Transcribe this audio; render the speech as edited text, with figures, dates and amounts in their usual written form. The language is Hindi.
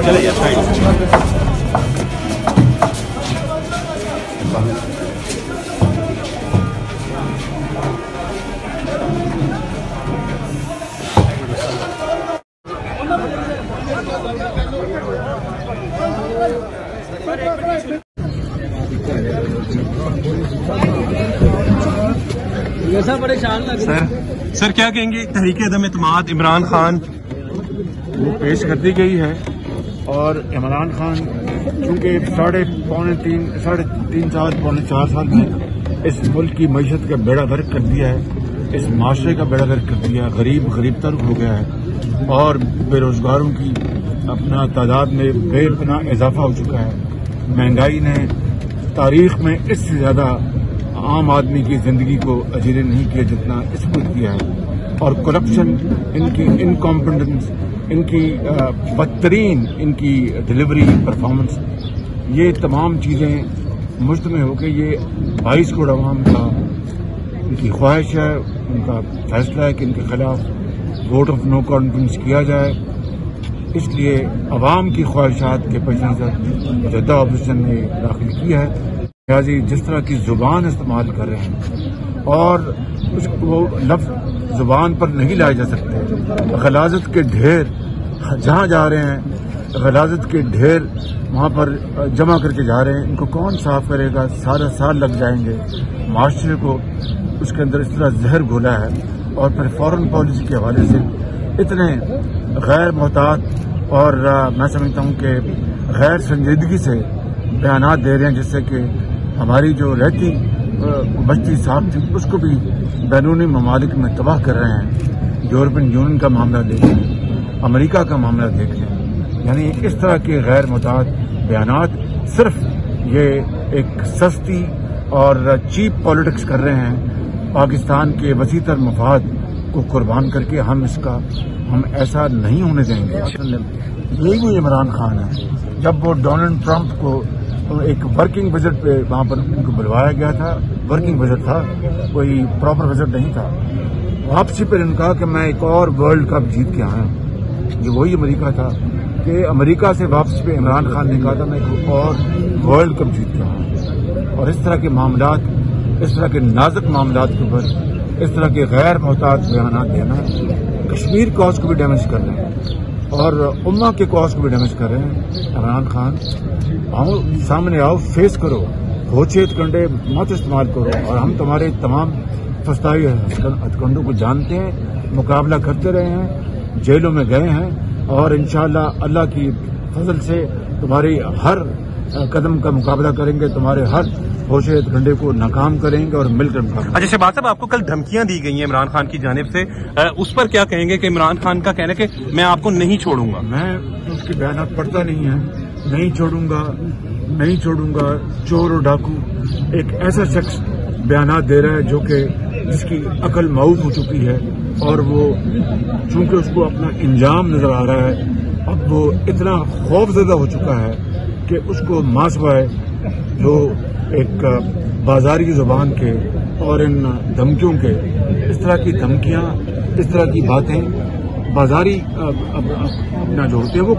चलिए साइड। सर क्या कहेंगे, तहरीक अदम एतमाद इमरान खान वो पेश कर दी गई है और इमरान खान चूँकि साढ़े तीन साल पौने 4 साल में इस मुल्क की मईशत का बेड़ा गर्क कर दिया है, इस माशरे का बेड़ा गर्क कर दिया है, गरीब तर हो गया है और बेरोजगारों की अपना तादाद में बेपनाह इजाफा हो चुका है। महंगाई ने तारीख में इससे ज़्यादा आम आदमी की जिंदगी को अजीरे नहीं किया जितना इसको किया है। और करप्शन, इनकी इनकॉम्पिटेंस, इनकी बदतरीन इनकी डिलीवरी परफॉर्मेंस, ये तमाम चीज़ें मुश्तमिल होकर ये 22 करोड़ अवाम का इनकी ख्वाहिश है, उनका फैसला है कि इनके खिलाफ वोट ऑफ नो कॉन्फिडेंस किया जाए। इसलिए अवाम की ख्वाहिशात के पेश नज़र जद्दा ऑपोजिशन ने दाखिल किया है। जिस तरह की जुबान इस्तेमाल कर रहे हैं और उसको लफ्ज़ जुबान पर नहीं लाए जा सकते। गलाजत के ढेर जहाँ जा रहे हैं, गलाजत के ढेर वहाँ पर जमा करके जा रहे हैं। इनको कौन साफ करेगा? सारा साल लग जाएंगे। माशरे को उसके अंदर इस तरह जहर घोला है और फिर फॉरेन पॉलिसी के हवाले से इतने गैर मोहतात और मैं समझता हूँ कि गैर संजीदगी से बयानात दे रहे हैं, जिससे कि हमारी जो रहती बस्ती साफ थी उसको भी बैरूनी ममालिक में तबाह कर रहे हैं। यूरोपियन यूनियन का मामला देख लें, अमेरिका का मामला देख लें, यानी इस तरह के गैर मुताद बयानात सिर्फ ये एक सस्ती और चीप पॉलिटिक्स कर रहे हैं। पाकिस्तान के वसीतर मफाद को कुर्बान करके हम ऐसा नहीं होने देंगे। यही वो इमरान खान है। जब वो डोनाल्ड ट्रंप को एक वर्किंग बजट पे वहाँ पर उनको बुलवाया गया था, वर्किंग बजट था, कोई प्रॉपर बजट नहीं था, वापसी पर इन्होंने कहा कि मैं एक और वर्ल्ड कप जीत के आया हूँ। जो वही अमेरिका था कि अमेरिका से वापसी पे इमरान खान ने कहा था मैं एक और वर्ल्ड कप जीत के आया हूँ। और इस तरह के मामलात, इस तरह के नाजुक मामलात के ऊपर इस तरह के गैर मोहतात बयानात देना कश्मीर कॉज को भी डैमेज कर रहे हैं और उम्मा के कॉज को भी डैमेज कर रहे हैं। इमरान खान आओ, सामने आओ, फेस करो, होचेत कंडे मत इस्तेमाल करो। और हम तुम्हारे तमाम फस्ताई हथकंडों को जानते हैं, मुकाबला करते रहे हैं, जेलों में गए हैं और इंशाअल्लाह अल्लाह की फजल से तुम्हारी हर कदम का मुकाबला करेंगे, तुम्हारे हर होशे कंडे को नाकाम करेंगे और मिलकर मुकाबला। अच्छा शहबाज साहब, आपको कल धमकियां दी गई हैं इमरान खान की जानिब से, उस पर क्या कहेंगे कि इमरान खान का कहना है कि मैं आपको नहीं छोड़ूंगा? मैं उसके बयानात पढ़ता नहीं है। नहीं छोड़ूंगा चोर और डाकू एक ऐसा शख्स बयानात दे रहा है जो कि जिसकी अकल माऊफ हो चुकी है और वो चूंकि उसको अपना इंजाम नजर आ रहा है, अब वो इतना खौफजदा हो चुका है कि उसको मासवाए जो एक बाजारी जुबान के और इन धमकियों के, इस तरह की धमकियां, इस तरह की बातें बाजारी अपना जो होते हैं वो